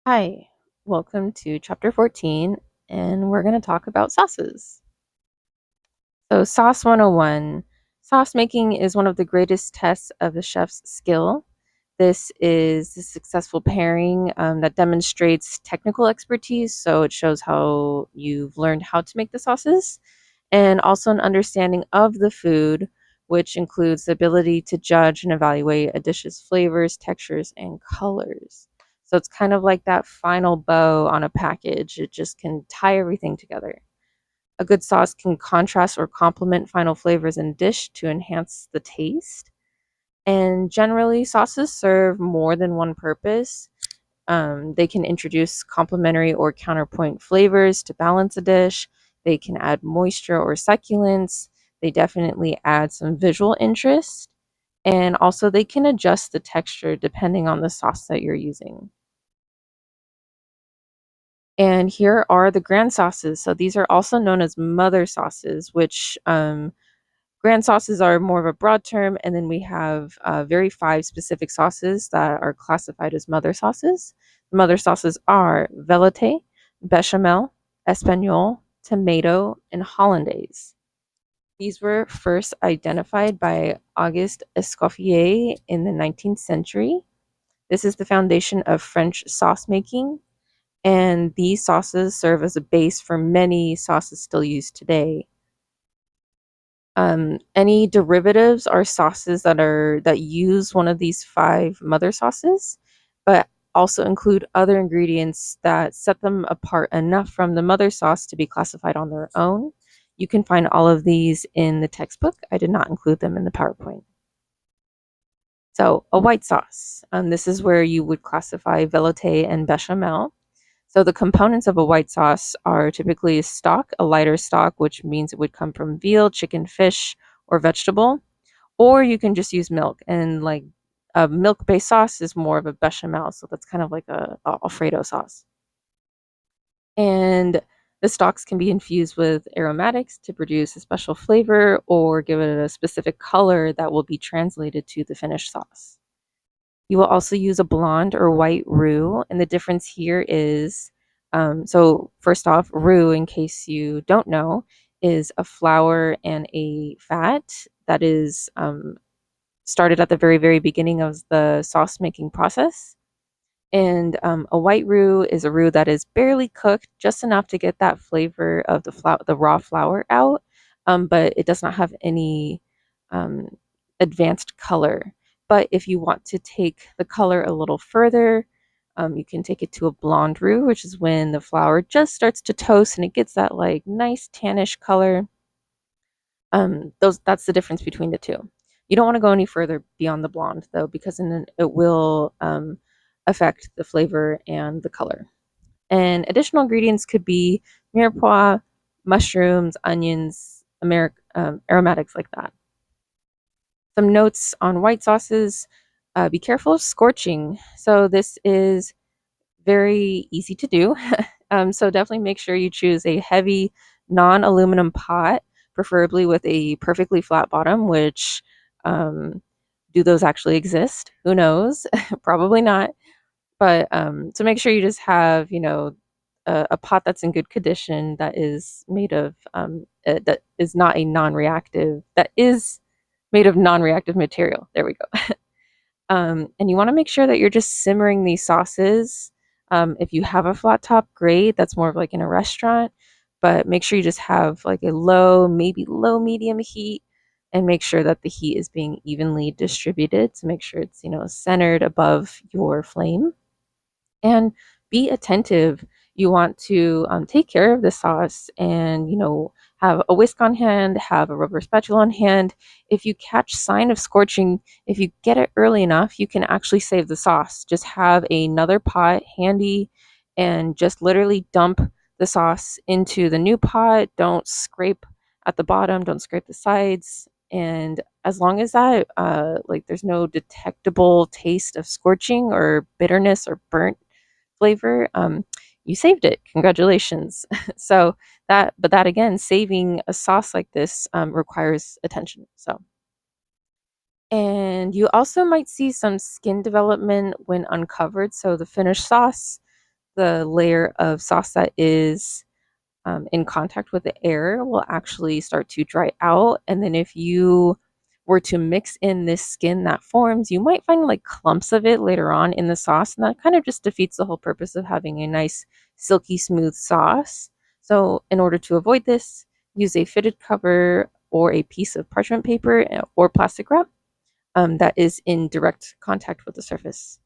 Hi, welcome to chapter 14, and we're going to talk about sauces. So, Sauce 101. Sauce making is one of the greatest tests of a chef's skill. This is a successful pairing that demonstrates technical expertise, so it shows how you've learned how to make the sauces, and also an understanding of the food, which includes the ability to judge and evaluate a dish's flavors, textures, and colors. So it's kind of like that final bow on a package. It just can tie everything together. A good sauce can contrast or complement final flavors in a dish to enhance the taste. And generally, sauces serve more than one purpose. They can introduce complementary or counterpoint flavors to balance a dish. They can add moisture or succulence. They definitely add some visual interest. And also, they can adjust the texture depending on the sauce that you're using. And here are the grand sauces. So these are also known as mother sauces, which grand sauces are more of a broad term. And then we have very five specific sauces that are classified as mother sauces. The mother sauces are velouté, bechamel, espagnole, tomato, and hollandaise. These were first identified by Auguste Escoffier in the 19th century. This is the foundation of French sauce making, and these sauces serve as a base for many sauces still used today. Any derivatives are sauces that use one of these five mother sauces, but also include other ingredients that set them apart enough from the mother sauce to be classified on their own. You can find all of these in the textbook. I did not include them in the PowerPoint. So, a white sauce. This is where you would classify velouté and bechamel. So the components of a white sauce are typically stock, a lighter stock, which means it would come from veal, chicken, fish, or vegetable, or you can just use milk. And like a milk-based sauce is more of a bechamel, so that's kind of like a Alfredo sauce. And the stocks can be infused with aromatics to produce a special flavor or give it a specific color that will be translated to the finished sauce. You will also use a blonde or white roux, and the difference here is so first off, roux, in case you don't know, is a flour and a fat that is started at the very, very beginning of the sauce making process. And a white roux is a roux that is barely cooked, just enough to get that flavor of the raw flour out, but it does not have any um, advanced color. But if you want to take the color a little further, you can take it to a blonde roux, which is when the flour just starts to toast and it gets that like nice tannish color. Those That's the difference between the two. You don't want to go any further beyond the blonde though, because then it will affect the flavor and the color. And additional ingredients could be mirepoix, mushrooms, onions, aromatics like that. Some notes on white sauces: be careful of scorching. So this is very easy to do. So definitely make sure you choose a heavy non-aluminum pot, preferably with a perfectly flat bottom, which um, do those actually exist? Who knows? Probably not. But so make sure you just have, a pot that's in good condition, that is made of that is not a non-reactive, that is made of non-reactive material. There we go. And you want to make sure that you're just simmering these sauces. If you have a flat top, great. That's more of like in a restaurant. But make sure you just have like a low, maybe low medium heat, and make sure that the heat is being evenly distributed to make sure it's, centered above your flame. And be attentive. You want to take care of the sauce, and have a whisk on hand, have a rubber spatula on hand. If you catch sign of scorching, if you get it early enough, you can actually save the sauce. Just have another pot handy and just literally dump the sauce into the new pot. Don't scrape at the bottom, don't scrape the sides. And as long as that like there's no detectable taste of scorching or bitterness or burnt flavor, you saved it. Congratulations. So that again, saving a sauce like this requires attention. So, and you also might see some skin development when uncovered. So the finished sauce, the layer of sauce that is in contact with the air will actually start to dry out. And then if you were to mix in this skin that forms, you might find like clumps of it later on in the sauce. And that kind of just defeats the whole purpose of having a nice, silky smooth sauce. So, in order to avoid this, use a fitted cover or a piece of parchment paper or plastic wrap that is in direct contact with the surface.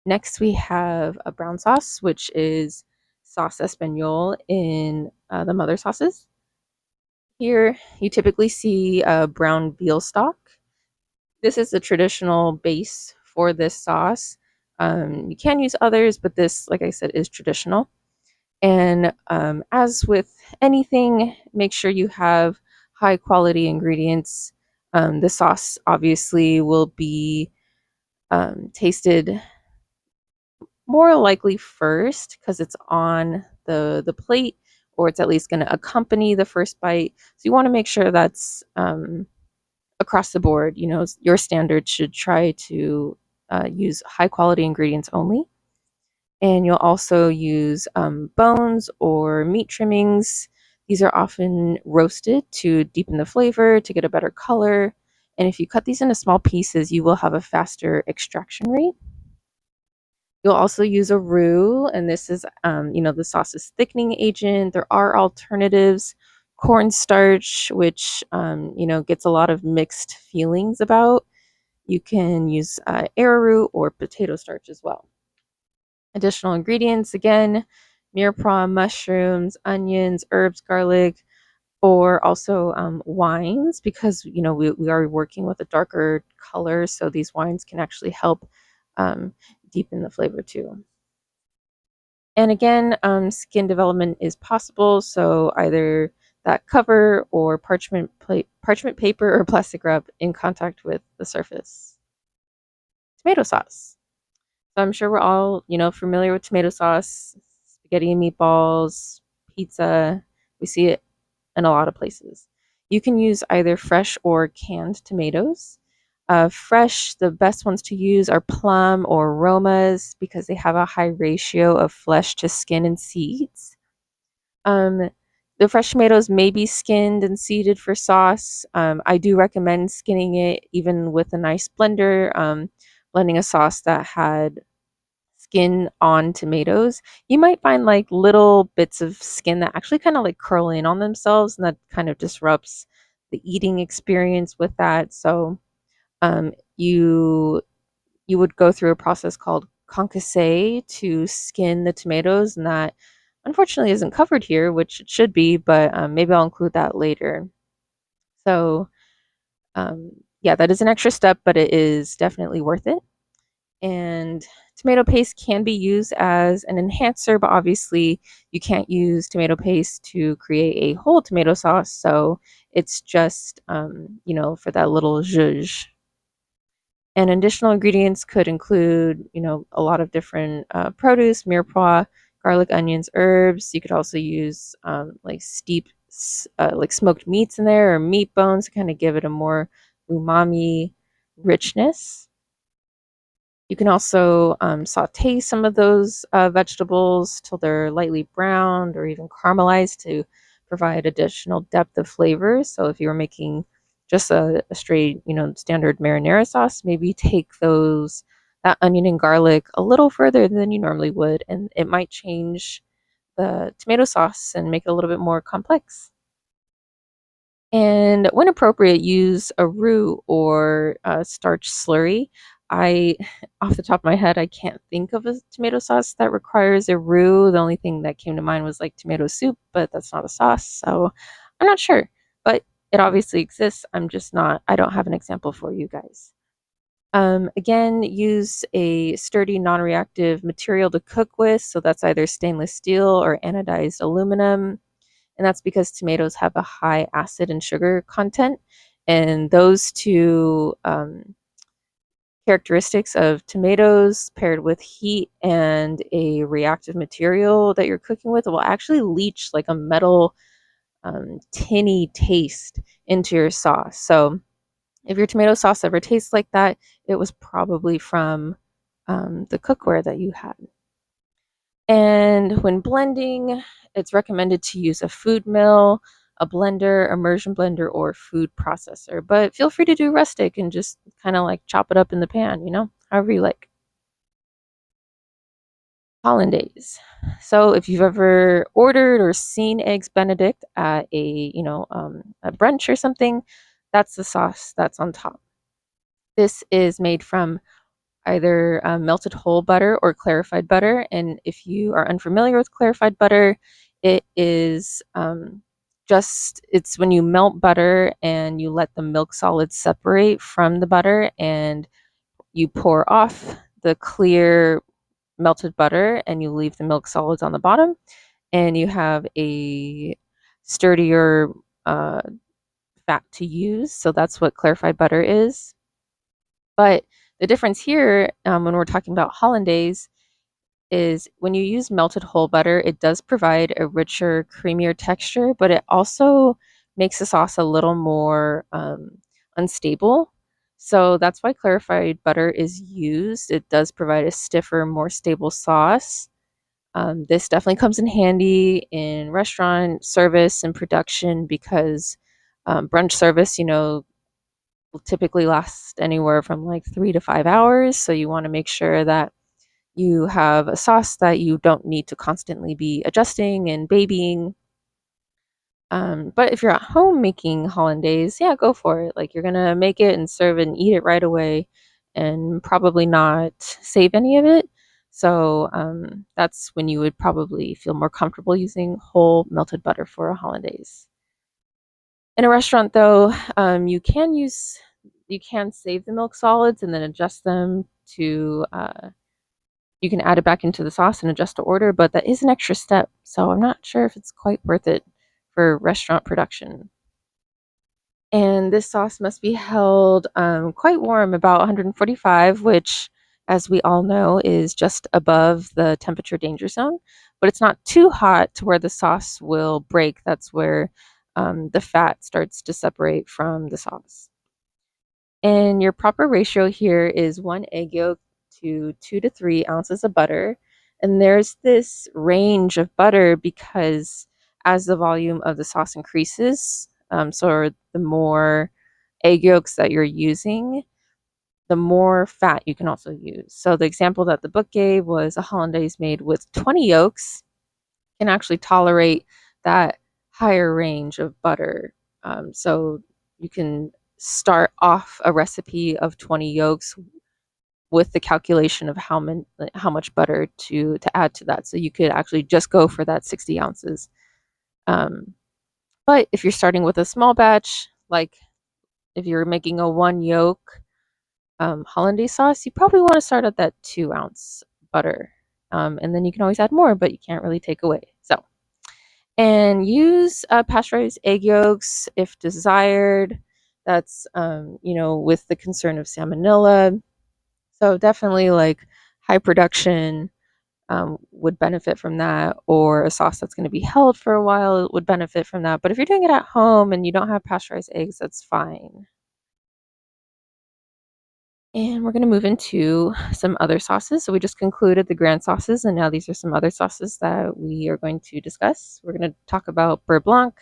Next, we have a brown sauce, which is sauce espagnole in the mother sauces. Here, you typically see brown veal stock. This is the traditional base for this sauce. You can use others, but this, like I said, is traditional. And as with anything, make sure you have high quality ingredients. The sauce obviously will be tasted more likely first because it's on the plate, or it's at least going to accompany the first bite. So you want to make sure that's across the board. You know, your standard should try to use high quality ingredients only. And you'll also use bones or meat trimmings. These are often roasted to deepen the flavor, to get a better color. And if you cut these into small pieces, you will have a faster extraction rate. You'll also use a roux, and this is, the sauce's thickening agent. There are alternatives. Cornstarch, which, gets a lot of mixed feelings about. You can use arrowroot or potato starch as well. Additional ingredients, again, mirepoix, mushrooms, onions, herbs, garlic, or also wines, because, we are working with a darker color, so these wines can actually help um, deepen the flavor too. And again, skin development is possible. So either that cover or parchment paper or plastic wrap in contact with the surface. Tomato sauce. So I'm sure we're all, familiar with tomato sauce, spaghetti and meatballs, pizza. We see it in a lot of places. You can use either fresh or canned tomatoes. Fresh, the best ones to use are plum or Romas because they have a high ratio of flesh to skin and seeds. Um, the fresh tomatoes may be skinned and seeded for sauce. I do recommend skinning it even with a nice blender, blending a sauce that had skin on tomatoes. You might find like little bits of skin that actually kind of like curl in on themselves, and that kind of disrupts the eating experience with that. So um, you you would go through a process called concasse to skin the tomatoes, and that unfortunately isn't covered here, which it should be, but maybe I'll include that later. So um, yeah, that is an extra step, but it is definitely worth it. And tomato paste can be used as an enhancer, but obviously you can't use tomato paste to create a whole tomato sauce. So it's just, for that little zhuzh. And additional ingredients could include, a lot of different produce, mirepoix, garlic, onions, herbs. You could also use like like smoked meats in there or meat bones to kind of give it a more umami richness. You can also saute some of those vegetables till they're lightly browned or even caramelized to provide additional depth of flavor. So if you were making just a straight, standard marinara sauce, maybe take that onion and garlic a little further than you normally would, and it might change the tomato sauce and make it a little bit more complex. And when appropriate, use a roux or a starch slurry. I, off the top of my head, I can't think of a tomato sauce that requires a roux. The only thing that came to mind was like tomato soup, but that's not a sauce. So I'm not sure, but it obviously exists. I don't have an example for you guys. Again, use a sturdy non reactive material to cook with. So that's either stainless steel or anodized aluminum, and that's because tomatoes have a high acid and sugar content. And those two characteristics of tomatoes paired with heat and a reactive material that you're cooking with will actually leach like a metal, tinny taste into your sauce. So if your tomato sauce ever tastes like that, it was probably from the cookware that you had. And when blending, it's recommended to use a food mill, a blender, immersion blender, or food processor. But feel free to do rustic and just kind of like chop it up in the pan, however you like. Hollandaise. So if you've ever ordered or seen eggs Benedict at a brunch or something, that's the sauce that's on top. This is made from either melted whole butter or clarified butter. And if you are unfamiliar with clarified butter, it is it's when you melt butter and you let the milk solids separate from the butter and you pour off the clear melted butter and you leave the milk solids on the bottom and you have a sturdier uh, fat to use. So that's what clarified butter is. But the difference here, when we're talking about hollandaise, is when you use melted whole butter, it does provide a richer, creamier texture, but it also makes the sauce a little more unstable. So that's why clarified butter is used. It does provide a stiffer, more stable sauce. This definitely comes in handy in restaurant service and production because brunch service, will typically last anywhere from like 3 to 5 hours. So you want to make sure that you have a sauce that you don't need to constantly be adjusting and babying. But if you're at home making hollandaise, yeah, go for it. Like you're gonna make it and serve it and eat it right away, and probably not save any of it. So that's when you would probably feel more comfortable using whole melted butter for a hollandaise. In a restaurant, though, you can save the milk solids and then adjust them to. You can add it back into the sauce and adjust to order, but that is an extra step. So I'm not sure if it's quite worth it for restaurant production. And this sauce must be held quite warm, about 145, which, as we all know, is just above the temperature danger zone. But it's not too hot to where the sauce will break. That's where the fat starts to separate from the sauce. And your proper ratio here is 1 egg yolk to 2 to 3 ounces of butter. And there's this range of butter because as the volume of the sauce increases, so the more egg yolks that you're using, the more fat you can also use. So the example that the book gave was a hollandaise made with 20 yolks can actually tolerate that higher range of butter. So you can start off a recipe of 20 yolks with the calculation of how much butter to add to that. So you could actually just go for that 60 ounces. Um, but if you're starting with a small batch, like if you're making a 1 yolk hollandaise sauce, you probably want to start at that 2 ounce butter. And then you can always add more, but you can't really take away. So and use pasteurized egg yolks if desired. That's with the concern of salmonella. So definitely like high production would benefit from that, or a sauce that's going to be held for a while would benefit from that. But if you're doing it at home and you don't have pasteurized eggs, that's fine. And we're going to move into some other sauces. So we just concluded the grand sauces, and now these are some other sauces that we are going to discuss. We're going to talk about beurre blanc,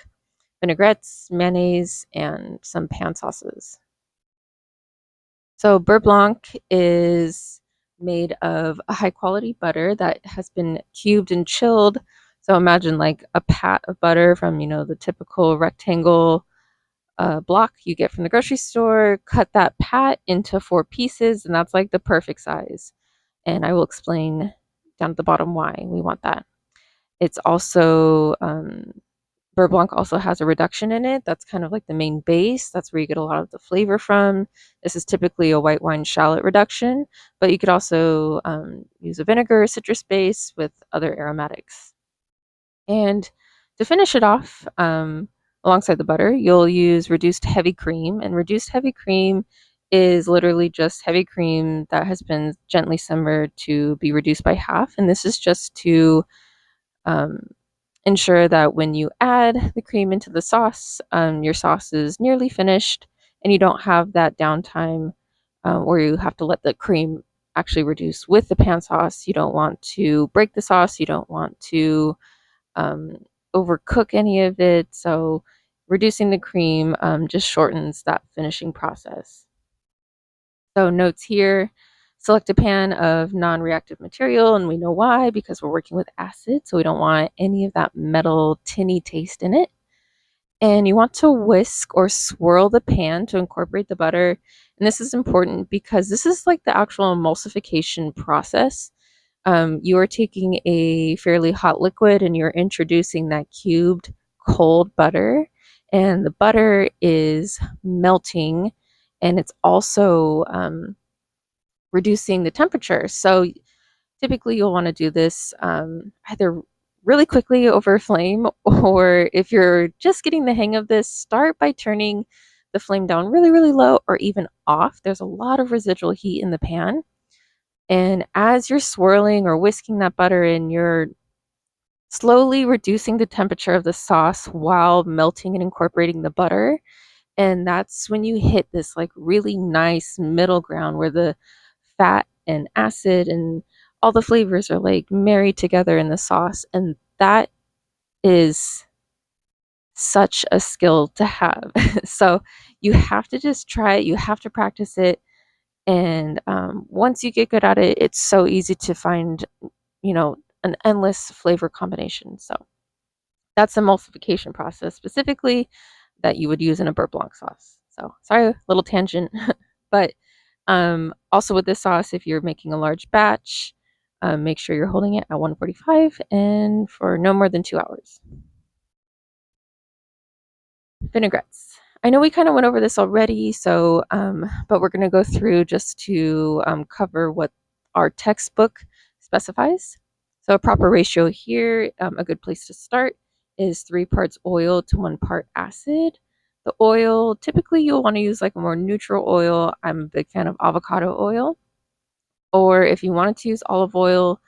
vinaigrettes, mayonnaise, and some pan sauces. So beurre blanc is made of a high quality butter that has been cubed and chilled. So imagine like a pat of butter from, the typical rectangle block you get from the grocery store. Cut that pat into 4 pieces, and that's like the perfect size. And I will explain down at the bottom why we want that. It's also Beurre Blanc also has a reduction in it. That's kind of like the main base. That's where you get a lot of the flavor from. This is typically a white wine shallot reduction, but you could also use a vinegar citrus base with other aromatics. And to finish it off, alongside the butter, you'll use reduced heavy cream. And reduced heavy cream is literally just heavy cream that has been gently simmered to be reduced by half. And this is just to um, ensure that when you add the cream into the sauce, your sauce is nearly finished and you don't have that downtime where you have to let the cream actually reduce with the pan sauce. You don't want to break the sauce. You don't want to um, overcook any of it. So reducing the cream just shortens that finishing process. So notes here, select a pan of non-reactive material, and we know why, because we're working with acid, so we don't want any of that metal tinny taste in it. And you want to whisk or swirl the pan to incorporate the butter. And this is important because this is like the actual emulsification process. You are taking a fairly hot liquid and you're introducing that cubed cold butter, and the butter is melting, and it's also reducing the temperature. So typically you'll want to do this either really quickly over flame, or if you're just getting the hang of this, start by turning the flame down really, really low or even off. There's a lot of residual heat in the pan. And as you're swirling or whisking that butter in, you're slowly reducing the temperature of the sauce while melting and incorporating the butter. And that's when you hit this like really nice middle ground where the fat and acid and all the flavors are like married together in the sauce. And that is such a skill to have. So you have to just try it, you have to practice it. And once you get good at it, it's so easy to find, an endless flavor combination. So that's the emulsification process specifically that you would use in a beurre blanc sauce. So sorry, little tangent. But also with this sauce, if you're making a large batch, make sure you're holding it at 145 and for no more than 2 hours. Vinaigrettes. I know we kind of went over this already, so but we're going to go through just to cover what our textbook specifies. So a proper ratio here, a good place to start is 3 parts oil to 1 part acid. The oil, typically you'll want to use like a more neutral oil. I'm a big fan of avocado oil. Or if you wanted to use olive oil,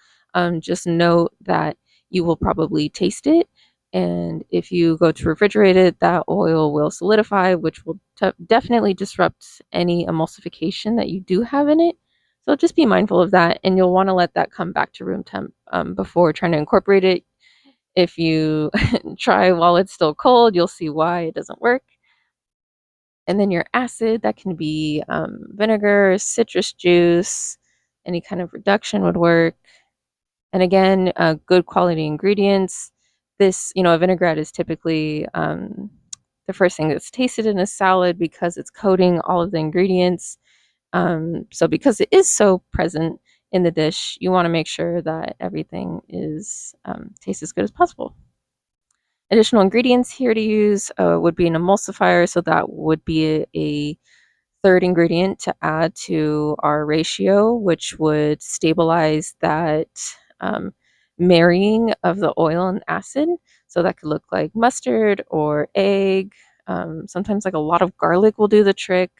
just note that you will probably taste it. And if you go to refrigerate it, that oil will solidify, which will definitely disrupt any emulsification that you do have in it. So just be mindful of that. And you'll want to let that come back to room temp before trying to incorporate it. If you try while it's still cold, you'll see why it doesn't work. And then your acid, that can be vinegar, citrus juice, any kind of reduction would work. And again, good quality ingredients. This, a vinaigrette is typically the first thing that's tasted in a salad because it's coating all of the ingredients. So because it is so present in the dish, you want to make sure that everything is tastes as good as possible. Additional ingredients here to use would be an emulsifier, so that would be a third ingredient to add to our ratio, which would stabilize that um, marrying of the oil and acid. So that could look like mustard or egg. Sometimes, like a lot of garlic will do the trick.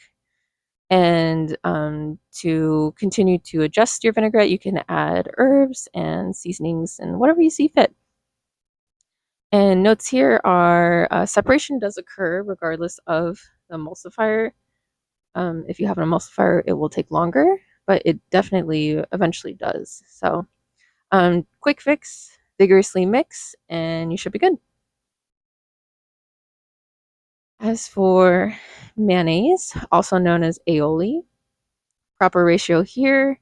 And to continue to adjust your vinaigrette, you can add herbs and seasonings and whatever you see fit. And notes here are separation does occur regardless of the emulsifier. If you have an emulsifier, it will take longer, but it definitely eventually does. So quick fix, vigorously mix, and you should be good. As for mayonnaise, also known as aioli, proper ratio here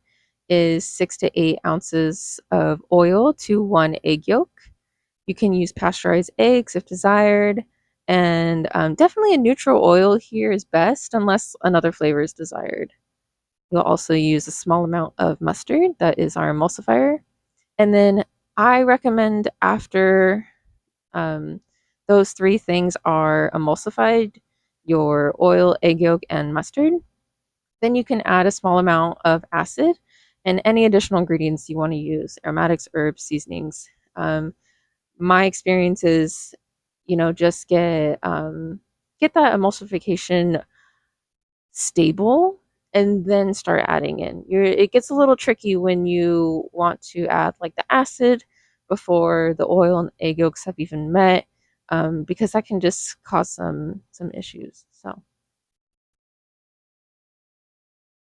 is 6 to 8 ounces of oil to 1 egg yolk. You can use pasteurized eggs if desired, and definitely a neutral oil here is best unless another flavor is desired. We'll also use a small amount of mustard, that is our emulsifier. And then I recommend after um, those 3 things are emulsified, your oil, egg yolk, and mustard, then you can add a small amount of acid and any additional ingredients you want to use, aromatics, herbs, seasonings. My experience is, just get that emulsification stable and then start adding in. It gets a little tricky when you want to add like the acid before the oil and egg yolks have even met, because that can just cause some issues. So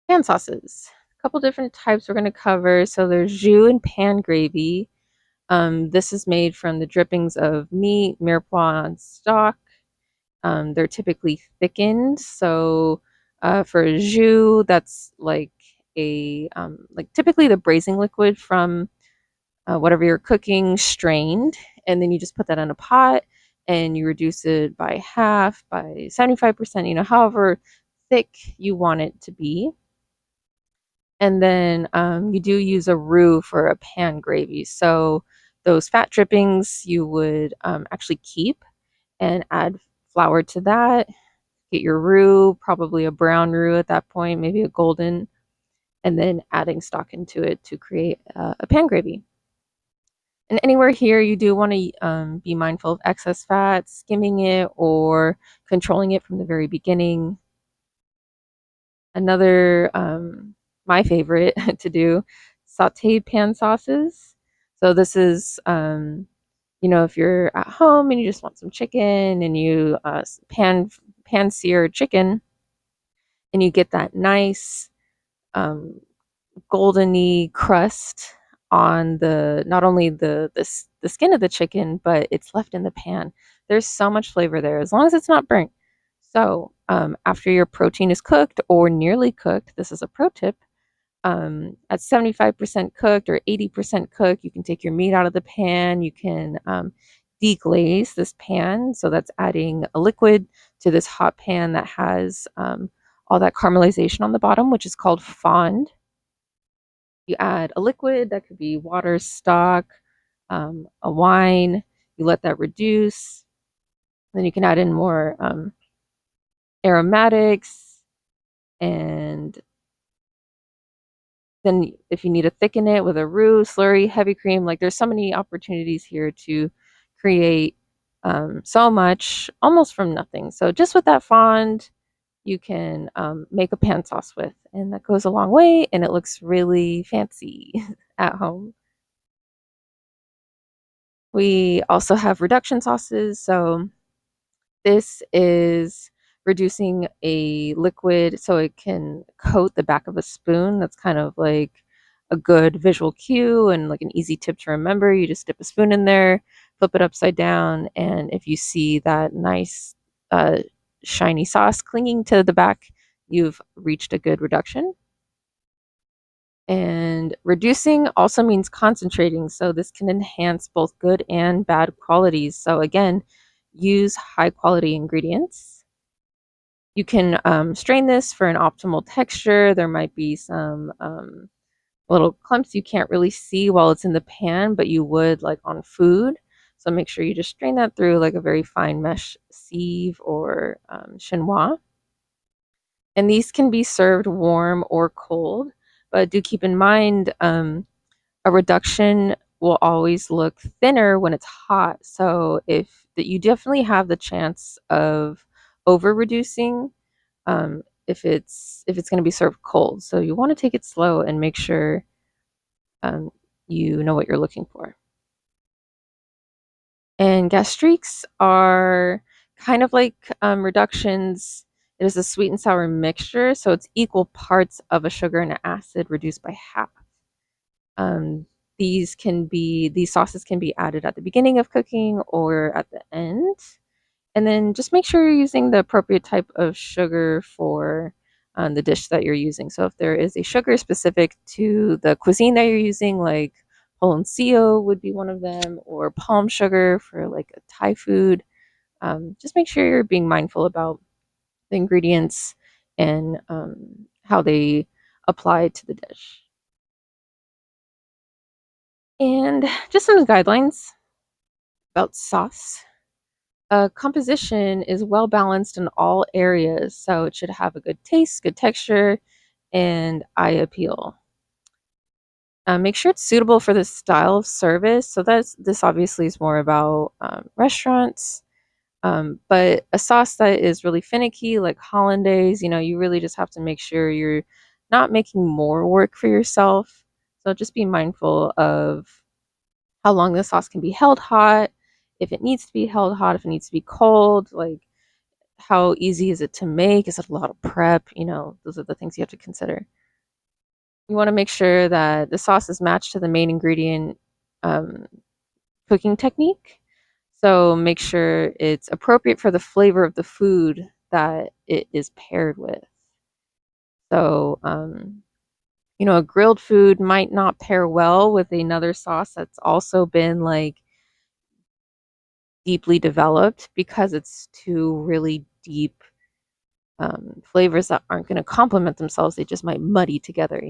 pan sauces. couple different types we're going to cover. So there's jus and pan gravy. This is made from the drippings of meat, mirepoix, and stock. They're typically thickened. So for jus, that's like typically the braising liquid from whatever you're cooking strained, and then you just put that in a pot and you reduce it by half, by 75%, however thick you want it to be. And then you do use a roux for a pan gravy. So those fat drippings you would actually keep and add flour to that. Get your roux, probably a brown roux at that point, maybe a golden, and then adding stock into it to create a pan gravy. And anywhere here, you do want to be mindful of excess fat, skimming it, or controlling it from the very beginning. Another, my favorite to do, sauteed pan sauces. So this is, if you're at home and you just want some chicken and you pan sear chicken, and you get that nice um, goldeny crust on the not only the skin of the chicken, but it's left in the pan. There's so much flavor there as long as it's not burnt. So after your protein is cooked or nearly cooked, this is a pro tip. At 75% cooked or 80% cooked, you can take your meat out of the pan. You can deglaze this pan. So that's adding a liquid to this hot pan that has all that caramelization on the bottom, which is called fond. You add a liquid that could be water, stock, a wine. You let that reduce. Then you can add in more aromatics. And then if you need to thicken it with a roux, slurry, heavy cream, like there's so many opportunities here to create so much almost from nothing. So just with that fond, you can make a pan sauce with, and that goes a long way and it looks really fancy at home. We also have reduction sauces. So this is reducing a liquid so it can coat the back of a spoon. That's kind of like a good visual cue and like an easy tip to remember. You just dip a spoon in there, flip it upside down, and if you see that nice uh, shiny sauce clinging to the back, you've reached a good reduction. And reducing also means concentrating. So this can enhance both good and bad qualities. So again, use high quality ingredients. You can strain this for an optimal texture. There might be some little clumps you can't really see while it's in the pan, but you would like on food. So make sure you just strain that through like a very fine mesh sieve or chinois. And these can be served warm or cold, but do keep in mind a reduction will always look thinner when it's hot. So if that you definitely have the chance of over reducing if it's going to be served cold. So you want to take it slow and make sure um, you know what you're looking for. And gastriques are kind of like reductions. It is a sweet and sour mixture, so it's equal parts of a sugar and an acid reduced by half. Um, these sauces can be added at the beginning of cooking or at the end. And then just make sure you're using the appropriate type of sugar for the dish that you're using. So if there is a sugar specific to the cuisine that you're using, like Poloncio would be one of them, or palm sugar for like a Thai food, just make sure you're being mindful about the ingredients and how they apply to the dish. And just some guidelines about sauce. Composition is well balanced in all areas, so it should have a good taste, good texture, and eye appeal. Make sure it's suitable for the style of service. So this obviously is more about restaurants, but a sauce that is really finicky, like hollandaise, you really just have to make sure you're not making more work for yourself. So just be mindful of how long the sauce can be held hot, if it needs to be held hot, if it needs to be cold, like how easy is it to make? Is it a lot of prep? Those are the things you have to consider. You want to make sure that the sauce is matched to the main ingredient um, cooking technique. So make sure it's appropriate for the flavor of the food that it is paired with. So, a grilled food might not pair well with another sauce that's also been like deeply developed because it's two really deep flavors that aren't going to complement themselves. They just might muddy together.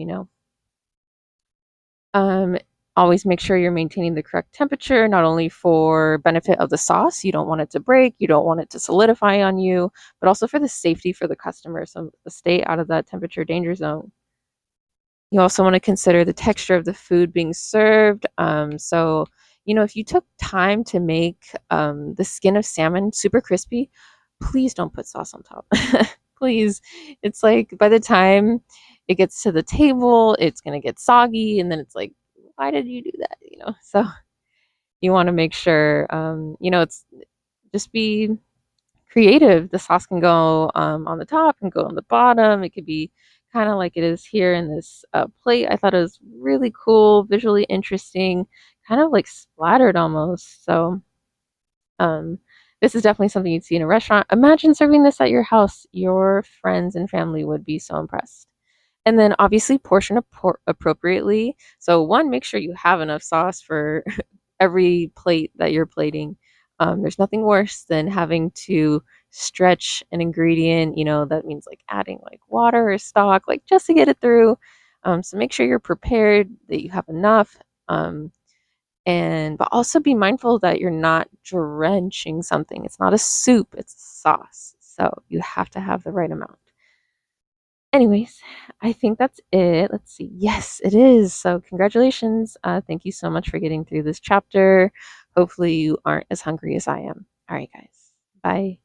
Um, Always make sure you're maintaining the correct temperature, not only for benefit of the sauce, you don't want it to break, you don't want it to solidify on you, but also for the safety for the customer. So stay out of that temperature danger zone. You also want to consider the texture of the food being served. If you took time to make the skin of salmon super crispy, please don't put sauce on top. Please. It's like by the time it gets to the table, it's going to get soggy. And then it's like, why did you do that? So you want to make sure, it's just be creative. The sauce can go on the top and go on the bottom. It could be kind of like it is here in this plate. I thought it was really cool, visually interesting, kind of like splattered almost. So um, this is definitely something you'd see in a restaurant. Imagine serving this at your house. Your friends and family would be so impressed. And then obviously portion appropriately. So one, make sure you have enough sauce for every plate that you're plating. There's nothing worse than having to stretch an ingredient, that means like adding like water or stock, like just to get it through. So make sure you're prepared, that you have enough. But also be mindful that you're not drenching something. It's not a soup, it's a sauce. So you have to have the right amount. Anyways, I think that's it. Let's see. Yes, it is. So, congratulations. Thank you so much for getting through this chapter. Hopefully, you aren't as hungry as I am. All right, guys. Bye.